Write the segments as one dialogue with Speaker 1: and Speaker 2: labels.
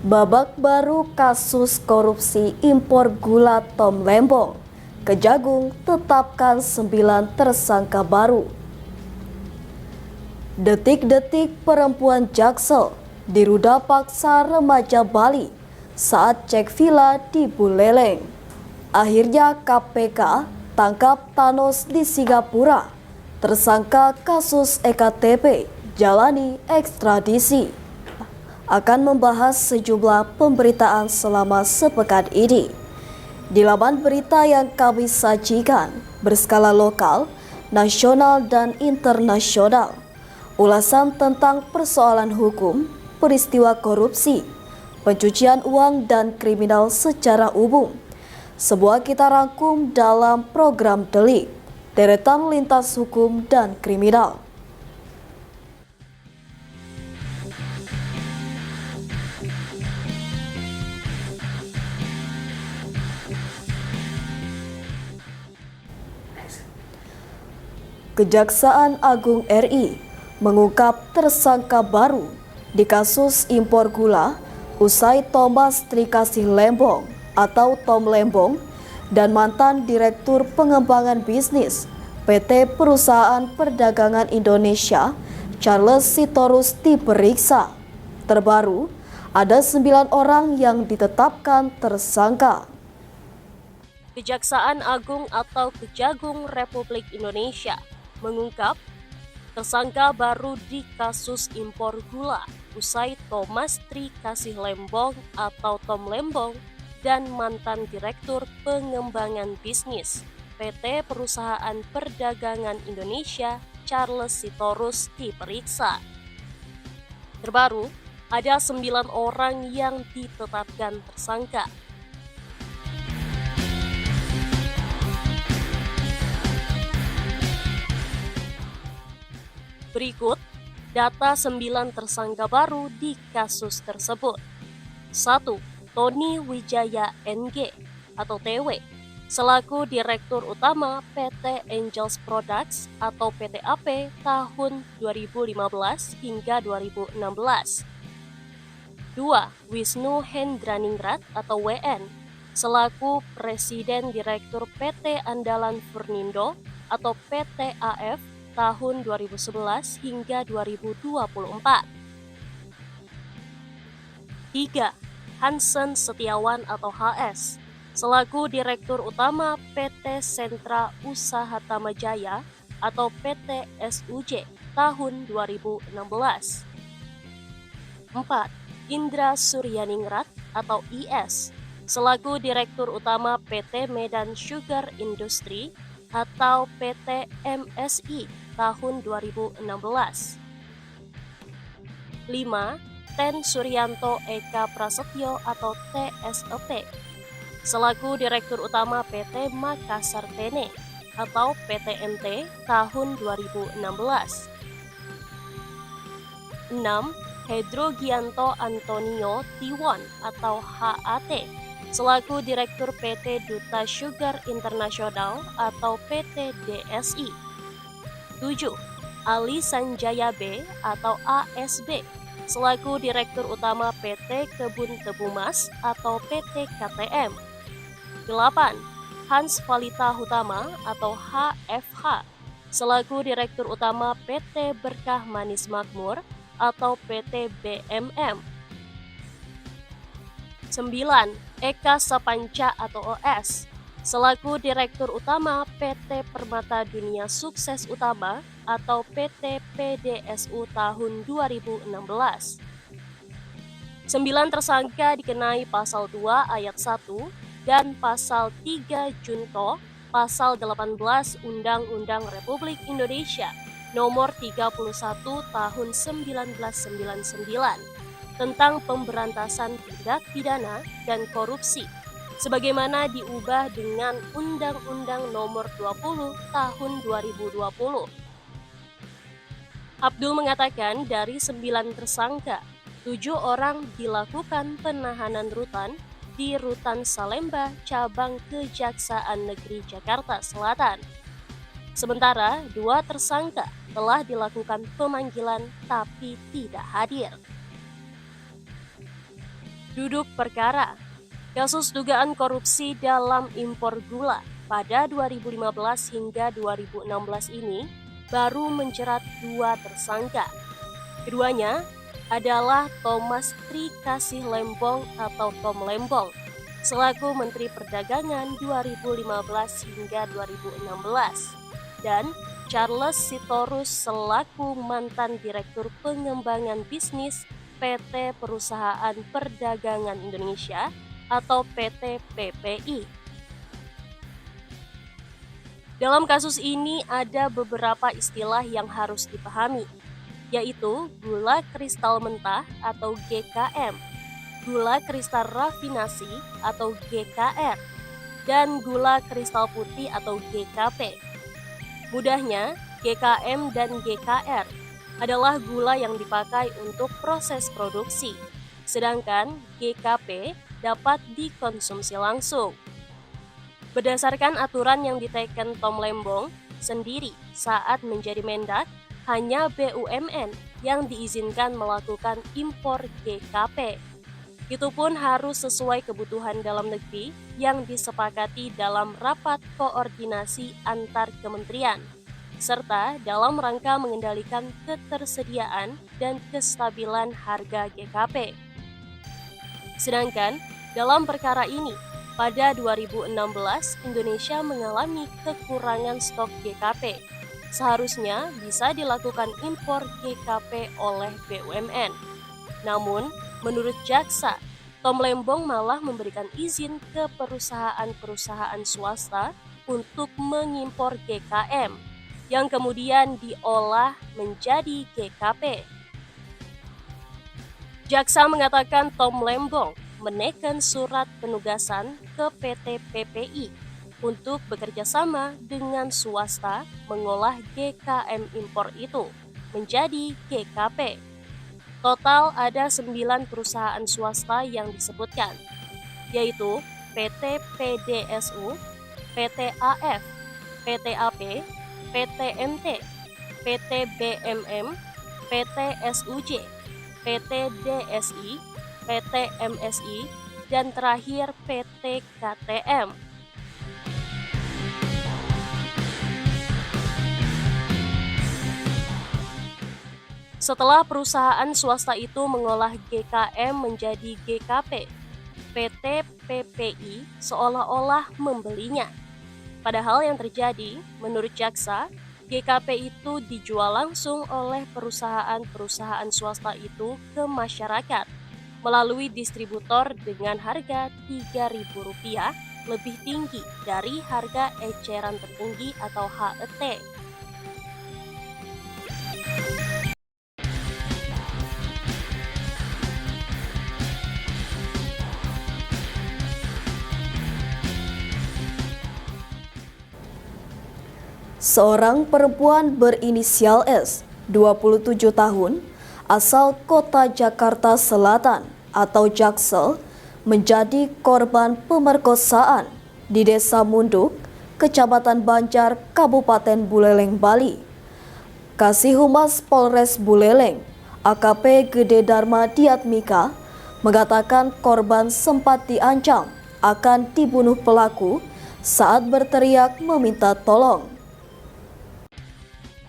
Speaker 1: Babak baru kasus korupsi impor gula Tom Lembong. Kejagung tetapkan 9 tersangka baru. Detik-detik perempuan Jaksel diruda paksa remaja Bali saat cek villa di Buleleng. Akhirnya KPK tangkap Thanos di Singapura. Tersangka kasus EKTP jalani ekstradisi. Akan membahas sejumlah pemberitaan selama sepekan ini. Di laman berita yang kami sajikan berskala lokal, nasional, dan internasional. Ulasan tentang persoalan hukum, peristiwa korupsi, pencucian uang, dan kriminal secara umum. Sebuah kita rangkum dalam program Delik, deretan lintas hukum dan kriminal. Kejaksaan Agung RI mengungkap tersangka baru di kasus impor gula usai Thomas Trikasih Lembong atau Tom Lembong dan mantan Direktur Pengembangan Bisnis PT Perusahaan Perdagangan Indonesia Charles Sitorus diperiksa. Terbaru, ada 9 orang yang ditetapkan tersangka.
Speaker 2: Kejaksaan Agung atau Kejagung Republik Indonesia mengungkap tersangka baru di kasus impor gula usai Thomas Trikasih Lembong atau Tom Lembong dan mantan Direktur Pengembangan Bisnis PT Perusahaan Perdagangan Indonesia Charles Sitorus diperiksa. Terbaru, ada 9 orang yang ditetapkan tersangka. Berikut data 9 tersangka baru di kasus tersebut. 1. Tony Wijaya NG atau TW selaku Direktur Utama PT Angels Products atau PTAP tahun 2015 hingga 2016. 2. Wisnu Hendraningrat atau WN selaku Presiden Direktur PT Andalan Furnindo atau PTAF tahun 2011 hingga 2024. 3. Hansen Setiawan atau HS selaku Direktur Utama PT Sentra Usaha Tamajaya atau PT SUJ tahun 2016. 4. Indra Suryaningrat atau IS selaku Direktur Utama PT Medan Sugar Industry atau PT MSI tahun 2016. 5. Ten Suryanto Eka Prasetyo atau TSEP selaku Direktur Utama PT Makassar Tene atau PTMT tahun 2016. 6. Hedro Gianto Antonio Tiwon atau HAT selaku Direktur PT Duta Sugar Internasional atau PT DSI. 7. Ali Sanjaya B atau ASB selaku Direktur Utama PT Kebun Tebu Mas atau PT KTM. 8. Hans Valita Hutama atau HFH selaku Direktur Utama PT Berkah Manis Makmur atau PT BMM. 9. Eka Sapanca atau OS selaku Direktur Utama PT Permata Dunia Sukses Utama atau PT PDSU tahun 2016. 9 tersangka dikenai Pasal 2 Ayat 1 dan Pasal 3 Junto Pasal 18 Undang-Undang Republik Indonesia Nomor 31 Tahun 1999 tentang pemberantasan tindak pidana dan korupsi, sebagaimana diubah dengan Undang-Undang Nomor 20 Tahun 2020. Abdul mengatakan dari 9 tersangka, 7 orang dilakukan penahanan rutan di Rutan Salemba, Cabang Kejaksaan Negeri Jakarta Selatan. Sementara 2 tersangka telah dilakukan pemanggilan tapi tidak hadir. Duduk perkara. Kasus dugaan korupsi dalam impor gula pada 2015 hingga 2016 ini baru menjerat 2 tersangka. Keduanya adalah Thomas Trikasih Lembong atau Tom Lembong selaku Menteri Perdagangan 2015 hingga 2016 dan Charles Sitorus selaku mantan Direktur Pengembangan Bisnis PT Perusahaan Perdagangan Indonesia atau PT PPI. Dalam kasus ini ada beberapa istilah yang harus dipahami, yaitu gula kristal mentah atau GKM, gula kristal rafinasi atau GKR, dan gula kristal putih atau GKP. Mudahnya, GKM dan GKR adalah gula yang dipakai untuk proses produksi, sedangkan GKP dapat dikonsumsi langsung. Berdasarkan aturan yang diteken Tom Lembong sendiri saat menjadi Mendak, hanya BUMN yang diizinkan melakukan impor GKP. Itu pun harus sesuai kebutuhan dalam negeri yang disepakati dalam rapat koordinasi antar kementerian, serta dalam rangka mengendalikan ketersediaan dan kestabilan harga GKP. Sedangkan dalam perkara ini, pada 2016 Indonesia mengalami kekurangan stok GKP. Seharusnya bisa dilakukan impor GKP oleh BUMN. Namun, menurut jaksa, Tom Lembong malah memberikan izin ke perusahaan-perusahaan swasta untuk mengimpor GKM yang kemudian diolah menjadi GKP. Jaksa mengatakan Tom Lembong meneken surat penugasan ke PT PPI untuk bekerja sama dengan swasta mengolah GKM impor itu menjadi GKP. Total ada 9 perusahaan swasta yang disebutkan, yaitu PT PDSU, PT AF, PT AP, PT MT, PT BMM, PT SUJ, PT DSI, PT MSI, dan terakhir PT KTM. Setelah perusahaan swasta itu mengolah GKM menjadi GKP, PT PPI seolah-olah membelinya. Padahal yang terjadi, menurut jaksa, GKP itu dijual langsung oleh perusahaan-perusahaan swasta itu ke masyarakat melalui distributor dengan harga Rp3.000 lebih tinggi dari harga eceran tertinggi atau HET.
Speaker 1: Seorang perempuan berinisial S, 27 tahun, asal kota Jakarta Selatan atau Jaksel, menjadi korban pemerkosaan di Desa Munduk, Kecamatan Banjar, Kabupaten Buleleng, Bali. Kasih Humas Polres Buleleng, AKP Gede Dharma Diatmika, mengatakan korban sempat diancam akan dibunuh pelaku saat berteriak meminta tolong.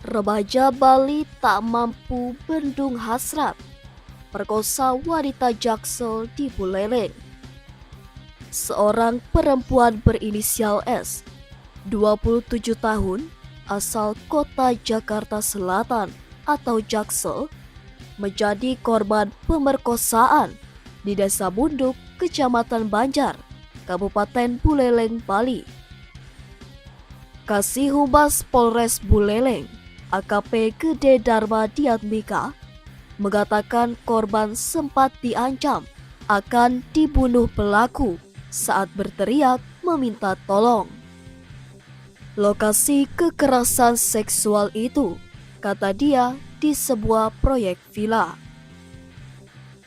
Speaker 1: Remaja Bali tak mampu bendung hasrat, perkosa wanita Jaksel di Buleleng. Seorang perempuan berinisial S, 27 tahun, asal kota Jakarta Selatan atau Jaksel, menjadi korban pemerkosaan di Desa Munduk, Kecamatan Banjar, Kabupaten Buleleng, Bali. Kasih Humas Polres Buleleng, AKP Gede Dharma Diatmika, mengatakan korban sempat diancam akan dibunuh pelaku saat berteriak meminta tolong. Lokasi kekerasan seksual itu, kata dia, di sebuah proyek villa.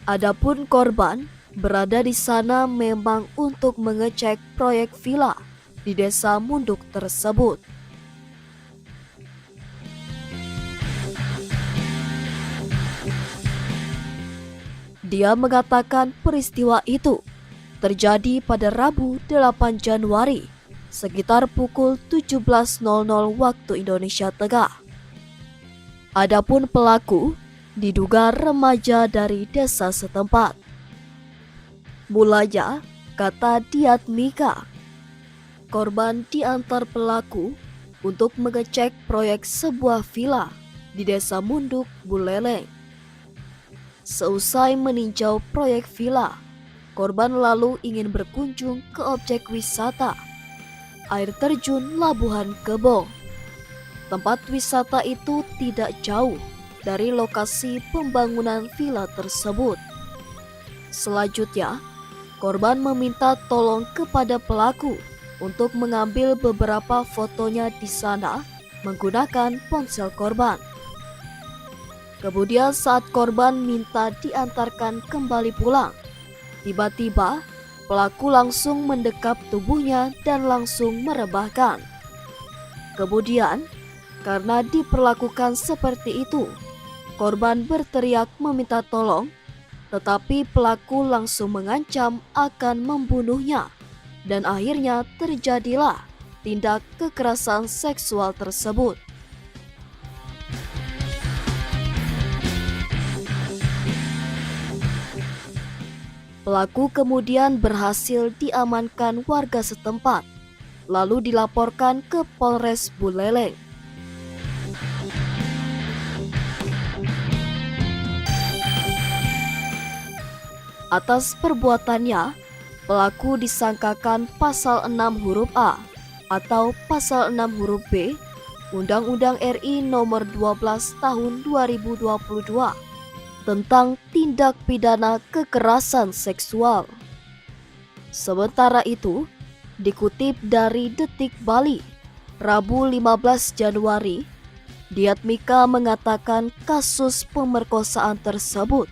Speaker 1: Adapun korban berada di sana memang untuk mengecek proyek villa di Desa Munduk tersebut. Dia mengatakan peristiwa itu terjadi pada Rabu 8 Januari sekitar pukul 17.00 waktu Indonesia Tengah. Adapun pelaku diduga remaja dari desa setempat. Mulanya, kata Diatmika, korban diantar pelaku untuk mengecek proyek sebuah villa di Desa Munduk, Buleleng. Seusai meninjau proyek villa, korban lalu ingin berkunjung ke objek wisata, air terjun Labuhan Kebo. Tempat wisata itu tidak jauh dari lokasi pembangunan villa tersebut. Selanjutnya, korban meminta tolong kepada pelaku untuk mengambil beberapa fotonya di sana menggunakan ponsel korban. Kemudian saat korban minta diantarkan kembali pulang, tiba-tiba pelaku langsung mendekap tubuhnya dan langsung merebahkan. Kemudian, karena diperlakukan seperti itu, korban berteriak meminta tolong, tetapi pelaku langsung mengancam akan membunuhnya, dan akhirnya terjadilah tindak kekerasan seksual tersebut. Pelaku kemudian berhasil diamankan warga setempat, lalu dilaporkan ke Polres Buleleng. Atas perbuatannya, pelaku disangkakan pasal 6 huruf A atau pasal 6 huruf B Undang-Undang RI Nomor 12 Tahun 2022 tentang tindak pidana kekerasan seksual. Sementara itu, dikutip dari Detik Bali, Rabu 15 Januari, Diatmika mengatakan kasus pemerkosaan tersebut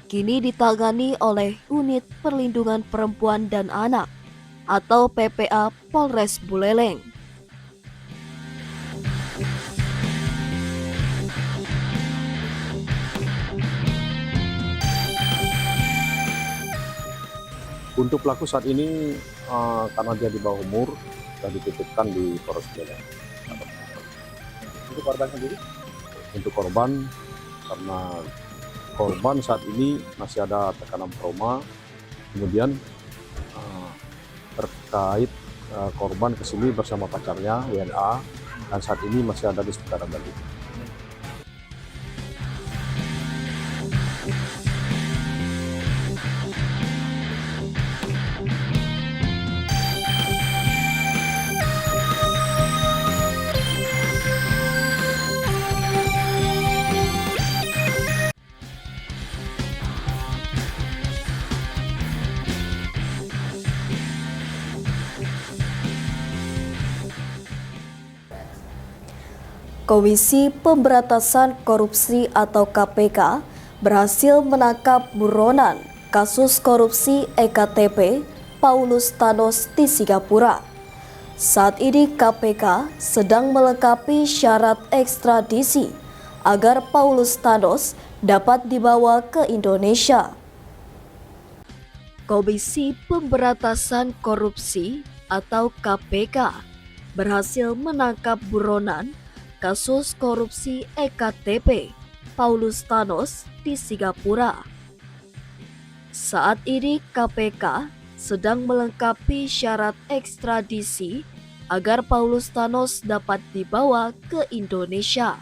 Speaker 1: kini ditangani oleh Unit Perlindungan Perempuan dan Anak atau PPA Polres Buleleng.
Speaker 3: Untuk pelaku saat ini karena dia di bawah umur sudah dititipkan di Polres Buleleng.
Speaker 4: Untuk korban sendiri?
Speaker 3: Untuk korban, karena korban saat ini masih ada tekanan trauma, kemudian terkait korban kesini bersama pacarnya WNA dan saat ini masih ada di sekitaran Bali.
Speaker 1: Komisi Pemberantasan Korupsi atau KPK berhasil menangkap buronan kasus korupsi EKTP Paulus Thanos di Singapura. Saat ini KPK sedang melengkapi syarat ekstradisi agar Paulus Thanos dapat dibawa ke Indonesia. Komisi Pemberantasan Korupsi atau KPK berhasil menangkap buronan kasus korupsi EKTP Paulus Thanos di Singapura. Saat ini KPK sedang melengkapi syarat ekstradisi agar Paulus Thanos dapat dibawa ke Indonesia.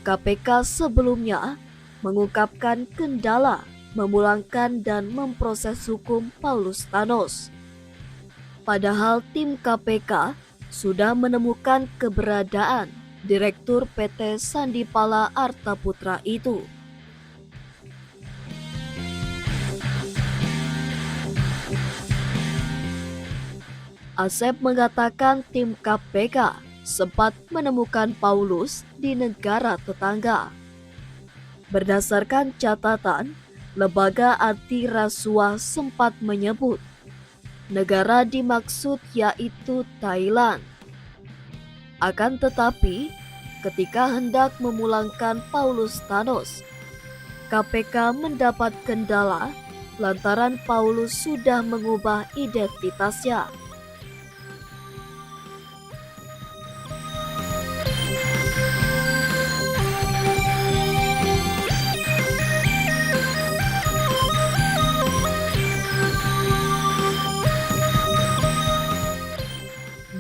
Speaker 1: KPK sebelumnya mengungkapkan kendala memulangkan dan memproses hukum Paulus Thanos. Padahal tim KPK sudah menemukan keberadaan Direktur PT Sandipala Arta Putra itu. Asep mengatakan tim KPK sempat menemukan Paulus di negara tetangga. Berdasarkan catatan, Lembaga Anti Rasuah sempat menyebut negara dimaksud yaitu Thailand. Akan tetapi, ketika hendak memulangkan Paulus Thanos, KPK mendapat kendala lantaran Paulus sudah mengubah identitasnya.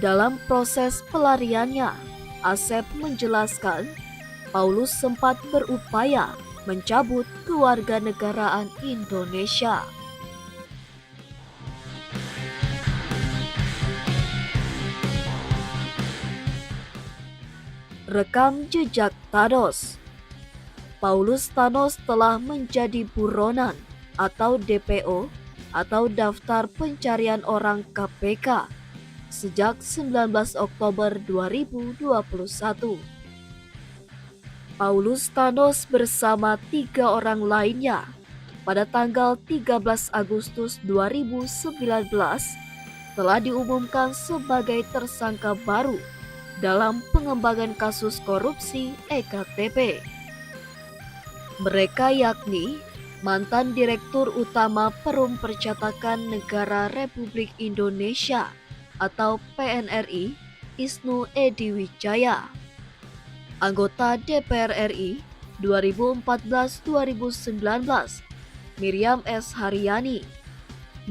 Speaker 1: Dalam proses pelariannya, Asep menjelaskan Paulus sempat berupaya mencabut kewarganegaraan Indonesia. Rekam jejak Thanos. Paulus Thanos telah menjadi buronan atau DPO atau Daftar Pencarian Orang KPK sejak 19 Oktober 2021. Paulus Thanos bersama 3 orang lainnya pada tanggal 13 Agustus 2019 telah diumumkan sebagai tersangka baru dalam pengembangan kasus korupsi EKTP. Mereka yakni mantan Direktur Utama Perum Percetakan Negara Republik Indonesia atau PNRI, Isnu Edy Wijaya, anggota DPR RI 2014-2019, Miriam S. Haryani,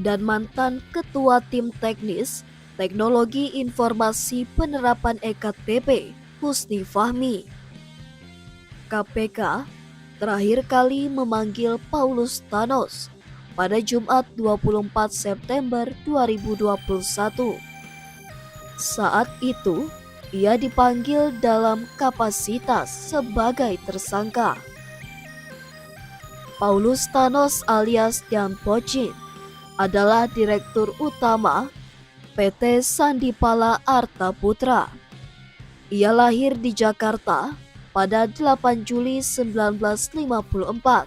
Speaker 1: dan mantan Ketua Tim Teknis Teknologi Informasi Penerapan EKTP, Husni Fahmi. KPK terakhir kali memanggil Paulus Thanos pada Jumat 24 September 2021. Saat itu, ia dipanggil dalam kapasitas sebagai tersangka. Paulus Thanos alias Jan Pochin adalah Direktur Utama PT Sandipala Arta Putra. Ia lahir di Jakarta pada 8 Juli 1954.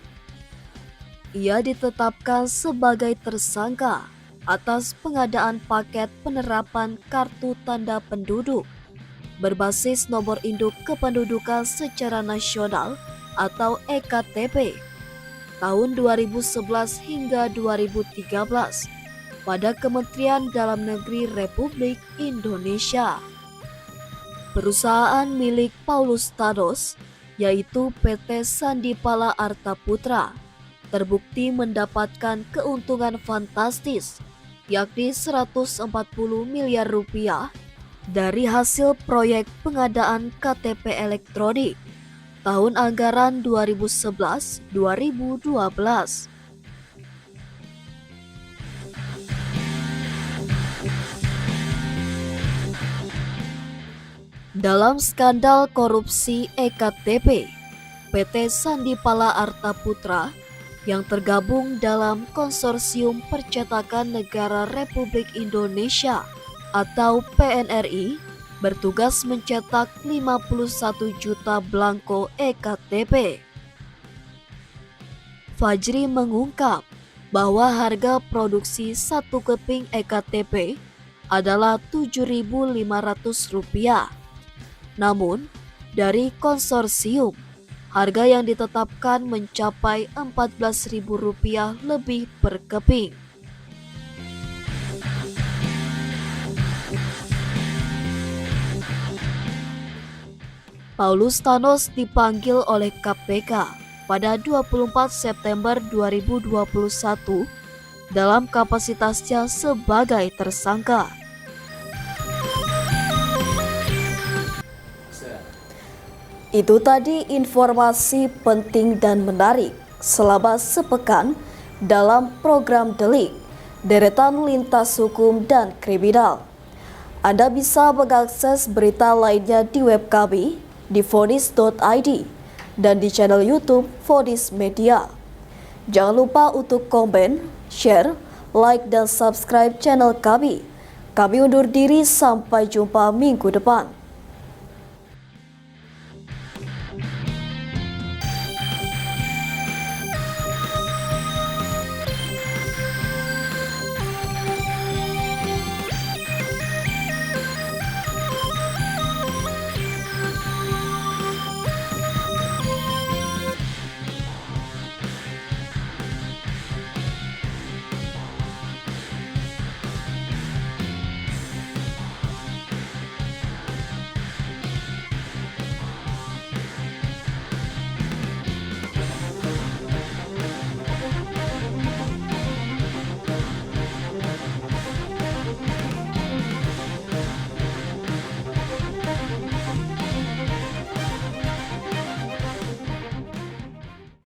Speaker 1: Ia ditetapkan sebagai tersangka atas pengadaan paket penerapan kartu tanda penduduk berbasis nomor induk kependudukan secara nasional atau EKTP tahun 2011 hingga 2013 pada Kementerian Dalam Negeri Republik Indonesia. Perusahaan milik Paulus Thanos, yaitu PT Sandipala Arta Putra, terbukti mendapatkan keuntungan fantastis, yakni 140 miliar rupiah dari hasil proyek pengadaan KTP elektronik tahun anggaran 2011-2012. Dalam skandal korupsi EKTP, PT Sandipala Arta Putra yang tergabung dalam Konsorsium Percetakan Negara Republik Indonesia atau PNRI bertugas mencetak 51 juta belangko EKTP. Fajri mengungkap bahwa harga produksi satu keping EKTP adalah Rp7.500. Namun, dari konsorsium, harga yang ditetapkan mencapai Rp14.000 lebih per keping. Paulus Thanos dipanggil oleh KPK pada 24 September 2021 dalam kapasitasnya sebagai tersangka. Itu tadi informasi penting dan menarik selama sepekan dalam program Delik, Deretan Lintas Hukum dan Kriminal. Anda bisa mengakses berita lainnya di web kami di fonis.id dan di channel YouTube Fonis Media. Jangan lupa untuk komen, share, like, dan subscribe channel kami. Kami undur diri, sampai jumpa minggu depan.